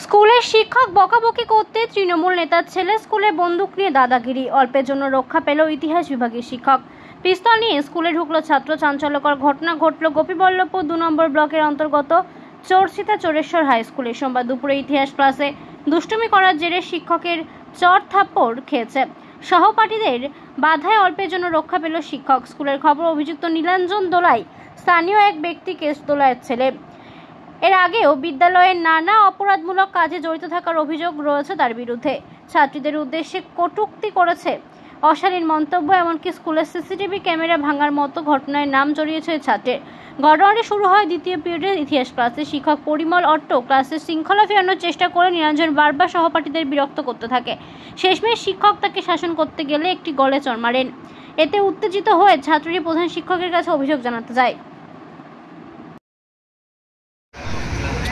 স্কুলের শিক্ষক বকাবকি করতে তৃণমূল নেতার ছেলে স্কুলে বন্দুক নিয়ে দাদাগিরি, অল্পের জন্য রক্ষা পেল ইতিহাস বিভাগের শিক্ষক। পিস্তল নিয়ে স্কুলে ঢুকলো ছাত্র, চাঞ্চল্যকর ঘটনা ঘটল গোপীবল্লভপুর 2 নম্বর ব্লকের অন্তর্গত চোরসিতা চোরেশ্বর হাই স্কুলে। সোমবার দুপুরে ইতিহাস ক্লাসে দুষ্টুমি করার জেরে শিক্ষকের চর থাপ্পড় খেয়েছে। সহপাঠীদের বাধায় অল্পের জন্য রক্ষা পেল শিক্ষক। স্কুলের খবর, অভিযুক্ত নীলাঞ্জন দোলাই স্থানীয় এক ব্যক্তি কেস দোলাইয়ের ছেলে। এর আগেও বিদ্যালয়ের নানা অপরাধমূলক কাজে জড়িত থাকার অভিযোগ রয়েছে তার বিরুদ্ধে। ছাত্রীদের উদ্দেশ্যে কটূক্তি করেছে, অশালীন মন্তব্য, এমনকি স্কুলের সিসিটিভি ক্যামেরা ভাঙার মতো ঘটনায় নাম জড়িয়েছে ছাত্রের। ঘটনাটি শুরু হয় দ্বিতীয় পিরিয়ডের ইতিহাস ক্লাসে। শিক্ষক পরিমল অট্ট ক্লাসের শৃঙ্খলা ফেরানোর চেষ্টা করে নীলাঞ্জন বারবার সহপাঠীদের বিরক্ত করতে থাকে। শেষমেশ শিক্ষক তাকে শাসন করতে গেলে একটি গলে চড় মারেন। এতে উত্তেজিত হয়ে ছাত্রী প্রধান শিক্ষকের কাছে অভিযোগ জানাতে যায়।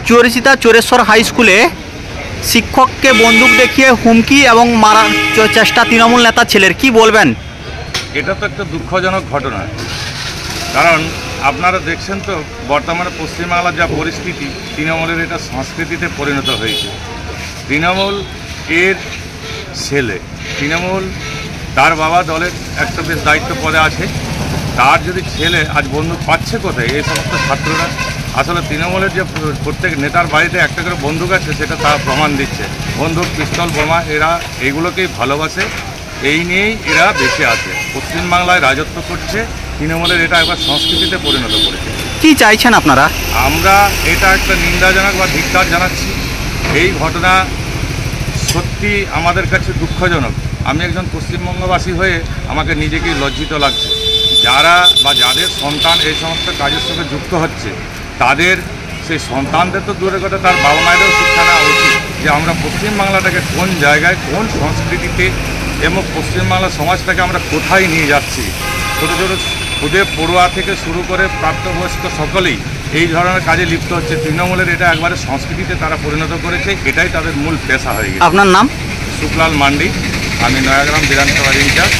চোরসিতা চোরেশ্বর হাই স্কুলে শিক্ষককে বন্দুক দেখিয়ে হুমকি এবং মারার চেষ্টা তৃণমূল নেতা ছেলের, কি বলবেন? এটা তো একটা দুঃখজনক ঘটনা, কারণ আপনারা দেখছেন তো বর্তমানে পশ্চিমবাংলার যা পরিস্থিতি, তৃণমূলের এটা সংস্কৃতিতে পরিণত হয়েছে। তৃণমূল এর ছেলে, তৃণমূল তার বাবা দলের একটা বেশ দায়িত্ব পদে আছে, তার যদি ছেলে আজ বন্দুক পাচ্ছে কোথায়? এই সমস্ত ছাত্ররা। আসলে তৃণমূলের যে প্রত্যেক নেতার বাড়িতে একটা করে বন্দুক আছে সেটা তারা প্রমাণ দিচ্ছে। বন্দুক, পিস্তল, বোমা এরা এইগুলোকেই ভালোবাসে, এই নিয়েই এরা বেঁচে আছে। পশ্চিমবাংলায় রাজত্ব করছে তৃণমূলের, এটা একবার সংস্কৃতিতে পরিণত করেছে। কি চাইছেন আপনারা? আমরা এটা একটা নিন্দাজনক বা ধিক্কার জানাচ্ছি। এই ঘটনা সত্যি আমাদের কাছে দুঃখজনক। আমি একজন পশ্চিমবঙ্গবাসী হয়ে আমাকে নিজেকেই লজ্জিত লাগছে। যারা বা যাদের সন্তান এই সমস্ত কাজের সঙ্গে যুক্ত হচ্ছে, তাদের সেই সন্তানদের তো দূরের কথা, তার বাবা মায়েরও শিক্ষা নেওয়া উচিত যে আমরা পশ্চিমবাংলাটাকে কোন জায়গায়, কোন সংস্কৃতিতে এবং পশ্চিমবাংলার সমাজটাকে আমরা কোথায় নিয়ে যাচ্ছি। ছোটো ছোটো খুদে পড়ুয়া থেকে শুরু করে প্রাপ্তবয়স্ক সকলেই এই ধরনের কাজে লিপ্ত হচ্ছে। তৃণমূলের এটা একবারে সংস্কৃতিতে তারা পরিণত করেছে, এটাই তাদের মূল পেশা হয়ে গেছে। আপনার নাম? শুক্লাল মান্ডি, আমি নয়াগ্রাম বিধানসভার ইনচার্জ।